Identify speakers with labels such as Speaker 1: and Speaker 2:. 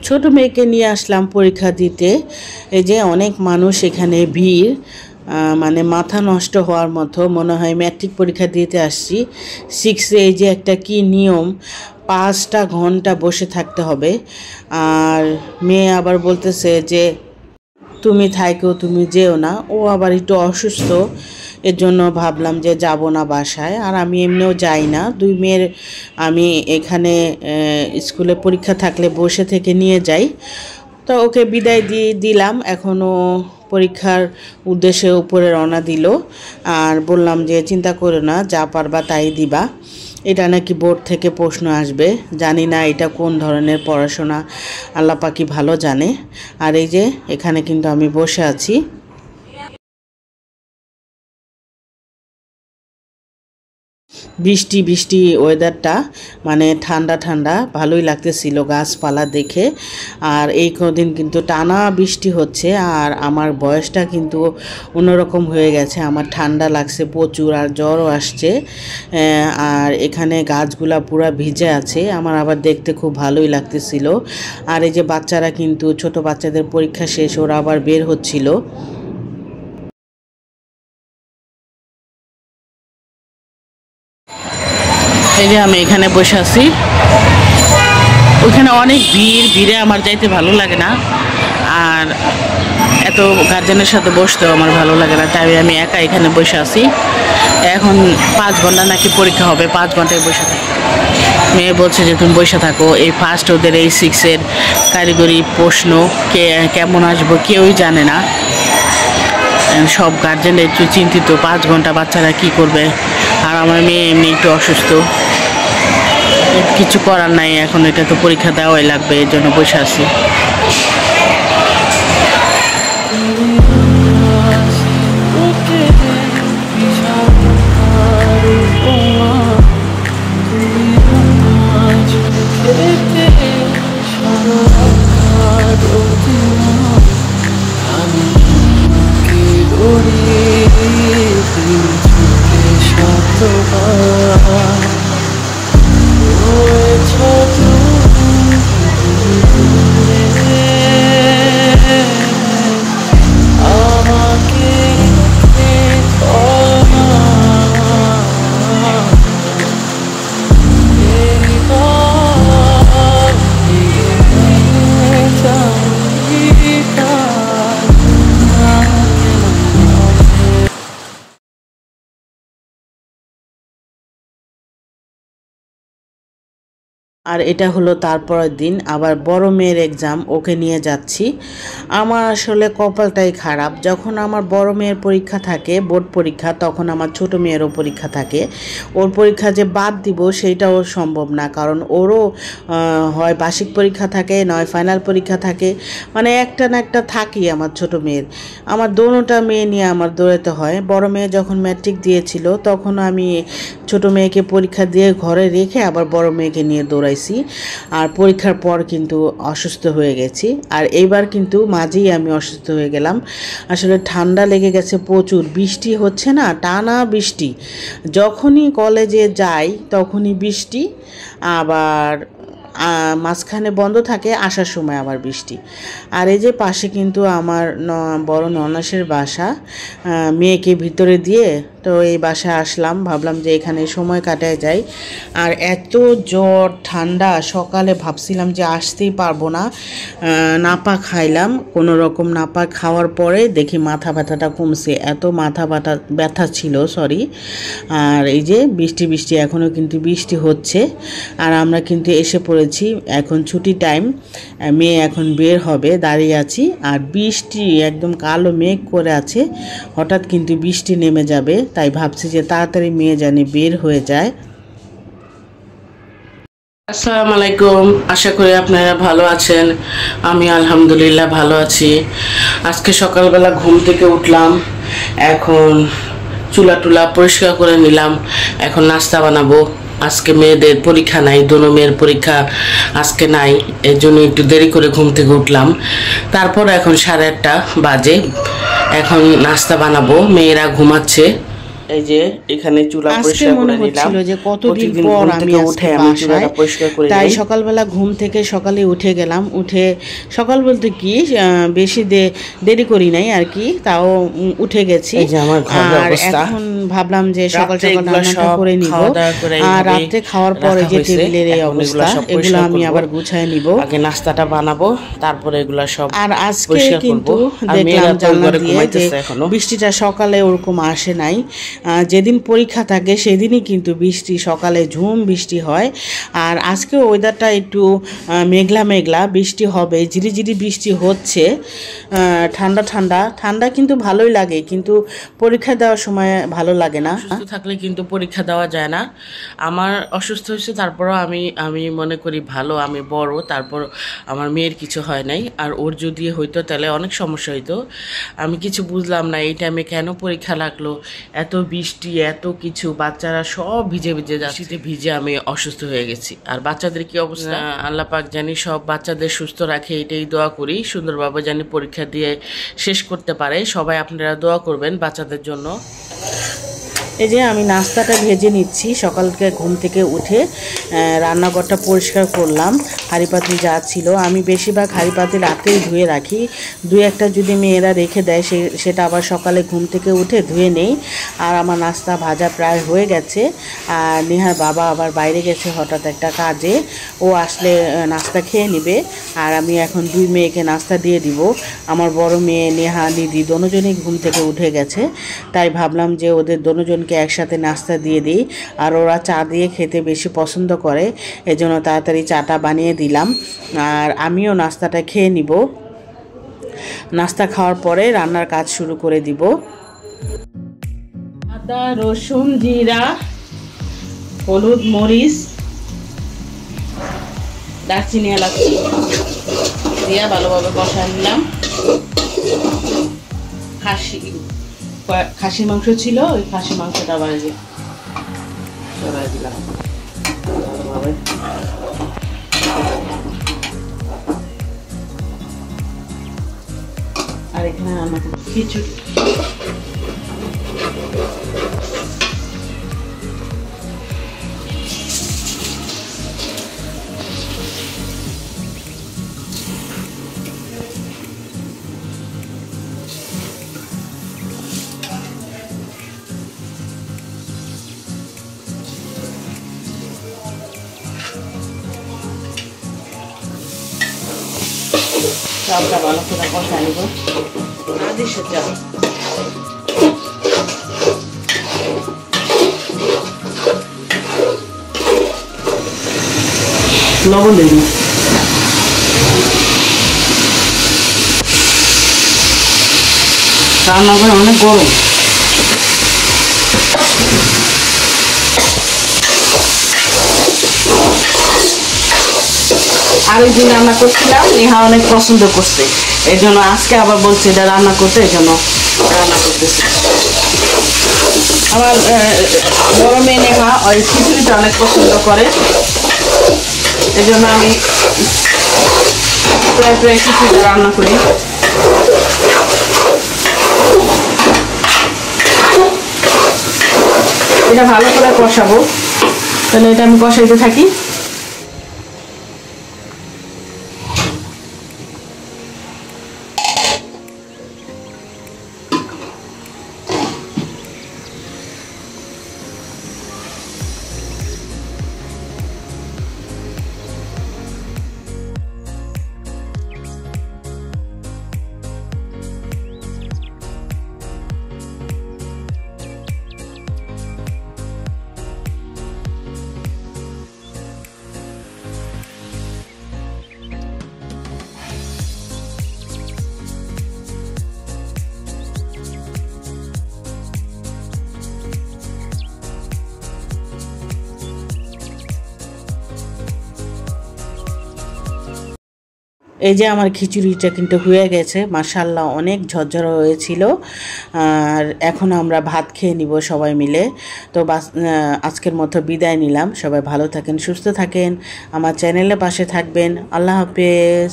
Speaker 1: ছোট মেয়েকে নিয়ে আসলাম পরীক্ষা দিতে। এই যে অনেক মানুষ এখানে ভিড়, মানে মাথা নষ্ট হওয়ার মতো মনে হয় ম্যাট্রিক পরীক্ষা দিতে আসছি। 6-এ এই যে একটা কি নিয়ম, 5টা ঘন্টা বসে থাকতে হবে। আর মেয়ে আবার বলতেছে যে তুমি থাইকো, তুমি যেও না। ও আবার একটু অসুস্থ, এর জন্য ভাবলাম যে যাব না বাসায়। আর আমি এমনিও যাই না, দুই মেয়ের আমি এখানে স্কুলে পরীক্ষা থাকলে বসে থেকে নিয়ে যাই। তো ওকে বিদায় দিয়ে দিলাম, এখনও পরীক্ষার উদ্দেশ্যে উপরে রওনা দিল। আর বললাম যে চিন্তা করো না, যা পারবা তাই দিবা। এটা নাকি বোর্ড থেকে প্রশ্ন আসবে, জানি না এটা কোন ধরনের পড়াশোনা, আল্লাহ পাকি ভালো জানে। আর এই যে এখানে কিন্তু আমি বসে আছি। বৃষ্টি বৃষ্টি ওয়েদারটা, মানে ঠান্ডা ঠান্ডা ভালোই লাগতেছিল গাছপালা দেখে। আর এই কদিন কিন্তু টানা বৃষ্টি হচ্ছে, আর আমার বয়সটা কিন্তু অন্যরকম হয়ে গেছে, আমার ঠান্ডা লাগছে প্রচুর আর জ্বরও আসছে। আর এখানে গাছগুলা পুরা ভিজে আছে, আমার আবার দেখতে খুব ভালোই লাগতেছিল। আর এই যে বাচ্চারা কিন্তু, ছোট বাচ্চাদের পরীক্ষা শেষ, ওরা আবার বের হচ্ছিল। এই যে আমি এখানে বসে আছি, ওইখানে অনেক ভিড়, ভিড়ে আমার যাইতে ভালো লাগে না। আর এত গার্জেনের সাথে বসতেও আমার ভালো লাগে না, তাই আমি একা এখানে বসে আছি। এখন 5 ঘন্টা নাকি পরীক্ষা হবে, 5 ঘন্টায় বসে থাকি। মেয়ে বলছে যে তুমি বসে থাকো, এই ফার্স্ট ওদের এই 6-এর কারিগরি প্রশ্ন কেমন আসবো কেউই জানে না। সব গার্জেনরা একটু চিন্তিত, 5 ঘন্টা বাচ্চারা কি করবে। আর আমার মেয়ে এমনি একটু অসুস্থ, কিছু করার নাই, এখন এটা তো পরীক্ষা দেওয়াই লাগবে, এর জন্য বসে আছি। আর এটা হলো তারপরের দিন, আবার বড় মেয়ের এক্সাম, ওকে নিয়ে যাচ্ছি। আমার আসলে কপালটাই খারাপ, যখন আমার বড় মেয়ের পরীক্ষা থাকে বোর্ড পরীক্ষা, তখন আমার ছোট মেয়েরও পরীক্ষা থাকে। ওর পরীক্ষা যে বাদ দিব সেইটাও সম্ভব না, কারণ ওরও হয় বার্ষিক পরীক্ষা থাকে, নয় ফাইনাল পরীক্ষা থাকে, মানে একটা না একটা থাকেই আমার ছোট মেয়ের। আমার দোনোটা মেয়ে নিয়ে আমার দৌড়াতে হয়। বড় মেয়ে যখন ম্যাট্রিক দিয়েছিল তখন আমি ছোট মেয়েকে পরীক্ষা দিয়ে ঘরে রেখে আবার বড় মেয়েকে নিয়ে দৌড়াই। আর পরীক্ষার পর কিন্তু অসুস্থ হয়ে গেছি, আর এইবার কিন্তু মাঝেই আমি অসুস্থ হয়ে গেলাম। আসলে ঠান্ডা লেগে গেছে প্রচুর, বৃষ্টি হচ্ছে না, টানা বৃষ্টি, যখনই কলেজে যাই তখনই বৃষ্টি, আবার মাঝখানে বন্ধ থাকে, আসার সময় আবার বৃষ্টি। আর এই যে পাশে কিন্তু আমার বড় ননাসের বাসা, মেয়েকে ভিতরে দিয়ে তো এই বাসায় আসলাম, ভাবলাম যে এখানে সময় কাটায় যাই। আর এত জ্বর ঠান্ডা, সকালে ভাবছিলাম যে আসতেই পারবো না, নাপা খাইলাম, কোনো রকম নাপা খাওয়ার পরে দেখি মাথা ব্যথাটা কমছে, এত মাথা ব্যথা ছিল, সরি। আর এই যে বৃষ্টি বৃষ্টি, এখনও কিন্তু বৃষ্টি হচ্ছে, আর আমরা কিন্তু এসে পড়েছি, এখন ছুটি টাইম, মেয়ে এখন বের হবে, দাঁড়িয়ে আছি। আর বৃষ্টি একদম কালো মেঘ করে আছে, হঠাৎ কিন্তু বৃষ্টি নেমে যাবে, তাই ভাবছি যে তাড়াতাড়ি মেয়ে জানি বের হয়ে যায়। আসসালামু আলাইকুম, আশা করি আপনারা ভালো আছেন। আমি আলহামদুলিল্লাহ ভালো আছি। আজকে সকালবেলা ঘুম থেকে উঠলাম, এখন চুলা টুলা পরিষ্কার করে নিলাম, এখন নাস্তা বানাবো। আজকে মেয়েদের পরীক্ষা নাই, দোনো মেয়ের পরীক্ষা আজকে নাই, এর জন্য একটু দেরি করে ঘুম থেকে উঠলাম। তারপর এখন 8:30 বাজে, এখন নাস্তা বানাবো, মেয়েরা ঘুমাচ্ছে।
Speaker 2: এই যে এখানে চুলা
Speaker 1: আজকে
Speaker 2: পরিষ্কার
Speaker 1: মনে
Speaker 2: করে নিলাম।
Speaker 1: হচ্ছিল যে কতদিন
Speaker 2: প্রতিদিন
Speaker 1: পর
Speaker 2: ঘুম
Speaker 1: আমি
Speaker 2: থেকে
Speaker 1: আজকে
Speaker 2: উঠে আমি চুলাটা
Speaker 1: বাসায়,
Speaker 2: পরিষ্কার করে
Speaker 1: তাই
Speaker 2: নিই।
Speaker 1: সকালবেলা ঘুম থেকে সকালে উঠে গেলাম। উঠে সকাল বলতে কি বেশি দেরি করি নাই আর কি, তাও উঠে গেছি।
Speaker 2: এই যে আমার ঘরের
Speaker 1: আর
Speaker 2: অবস্থা।
Speaker 1: এখন ভাবলাম যে সকাল
Speaker 2: রাত্রে
Speaker 1: সকাল
Speaker 2: এগুলা
Speaker 1: রান্নাটা
Speaker 2: সব
Speaker 1: করে নিব।
Speaker 2: খাওয়া দাওয়া করে
Speaker 1: আর
Speaker 2: এইভাবে
Speaker 1: রাত্রে খাওয়ার পরে
Speaker 2: রাখা
Speaker 1: যে
Speaker 2: হয়েছে।
Speaker 1: টেবিলের এই
Speaker 2: এখন
Speaker 1: অবস্থা,
Speaker 2: সব
Speaker 1: এগুলো
Speaker 2: পরিষ্কার
Speaker 1: আমি
Speaker 2: করব।
Speaker 1: আবার গুছায় নিব।
Speaker 2: আগে নাস্তাটা বানাবো, তারপরে এগুলা সব
Speaker 1: আর আজকে
Speaker 2: পরিষ্কার করব।
Speaker 1: কিন্তু
Speaker 2: আর
Speaker 1: দেখলাম
Speaker 2: মেয়েরা তো
Speaker 1: জানলা
Speaker 2: ঘরে
Speaker 1: দিয়ে যে
Speaker 2: ঘুমাইতেছে এখনো।
Speaker 1: বৃষ্টিটা সকালে ওরকম আসে নাই। যেদিন পরীক্ষা থাকে সেদিনই কিন্তু বৃষ্টি, সকালে ঝুম বৃষ্টি হয়। আর আজকে ওয়েদারটা একটু মেঘলা মেঘলা, বৃষ্টি হবে, ঝিরিঝিরি বৃষ্টি হচ্ছে। ঠান্ডা ঠান্ডা ঠান্ডা কিন্তু ভালোই লাগে, কিন্তু পরীক্ষা দেওয়ার সময় ভালো লাগে না।
Speaker 2: অসুস্থ থাকলে কিন্তু পরীক্ষা দেওয়া যায় না। আমার অসুস্থ হয়েছে, তারপরও আমি মনে করি ভালো, আমি বড়, তারপর আমার মেয়ের কিছু হয় নাই। আর ওর যদি হইতো তাহলে অনেক সমস্যা হইতো। আমি কিছু বুঝলাম না এই টাইমে কেন পরীক্ষা লাগলো, এত বৃষ্টি এত কিছু, বাচ্চারা সব ভিজে ভিজে যাচ্ছে, ভিজে আমি অসুস্থ হয়ে গেছি। আর বাচ্চাদের কি অবস্থা, আল্লাহ পাক জানি সব বাচ্চাদের সুস্থ রাখে, এটাই দোয়া করি, সুন্দরভাবে জানি পরীক্ষা দিয়ে শেষ করতে পারে। সবাই আপনারা দোয়া করবেন বাচ্চাদের জন্য।
Speaker 1: এই যে আমি নাস্তাটা ভেজে নিচ্ছি। সকালকে ঘুম থেকে উঠে রান্নাঘরটা পরিষ্কার করলাম। হাঁড়ি পাতিল যা ছিল, আমি বেশিরভাগ হাঁড়ি পাতিল রাতেই ধুয়ে রাখি। দুই একটা যদি মেয়েরা রেখে দেয় সেটা আবার সকালে ঘুম থেকে উঠে ধুয়ে নেই। আর আমার নাস্তা ভাজা প্রায় হয়ে গেছে। আর নেহার বাবা আবার বাইরে গেছে হঠাৎ একটা কাজে, ও আসলে নাস্তা খেয়ে নেবে। আর আমি এখন দুই মেয়েকে নাস্তা দিয়ে দিব। আমার বড় মেয়ে নেহা, দিদি দোনোজনই ঘুম থেকে উঠে গেছে, তাই ভাবলাম যে ওদের দোনোজনকে একসাথে নাস্তা দিয়ে দিই। আর ওরা চা দিয়ে খেতে বেশি পছন্দ করে, এজন্য তাড়াতাড়ি চাটা বানিয়ে দিলাম। আর আমিও নাস্তাটা খেয়ে নিব। নাস্তা খাওয়ার পরে রান্নার কাজ শুরু করে দিব। আদা রসুন জিরা হলুদ মরিচ দারচিনি এলাচ দিয়ে ভালোভাবে কষায় নিলাম। খাসির মাংস ছিল, ওই খাসির মাংসটা আবার যে সরাই দিলাম ভালোভাবে। আর এখানে রান্না করব খিচুড়ি। চালটা ভালো করে কষা নিব। আদিশে চাল লবণ দিই, রান্না করে অনেক গরম। আরেকদিন রান্না করছিলাম, নেহা অনেক পছন্দ করছে, এই জন্য আজকে আবার বলছে এটা রান্না করতে, এই জন্য রান্না করতেছে। আমার বড় মেয়ে নেহা ওই খিচুড়িটা অনেক পছন্দ করে, এই জন্য আমি প্রায় প্রায় খিচুড়িটা রান্না করি। এটা ভালো করে কষাবো, তাহলে এটা আমি কষাইতে থাকি। এই যে আমার খিচুড়িটা কিন্তু হয়ে গেছে, মাশাআল্লাহ অনেক ঝরঝরা হয়েছিল। আর এখন আমরা ভাত খেয়ে নিব সবাই মিলে। তো আজকের মতো বিদায় নিলাম। সবাই ভালো থাকেন, সুস্থ থাকেন, আমার চ্যানেলের পাশে থাকবেন। আল্লাহ হাফেজ।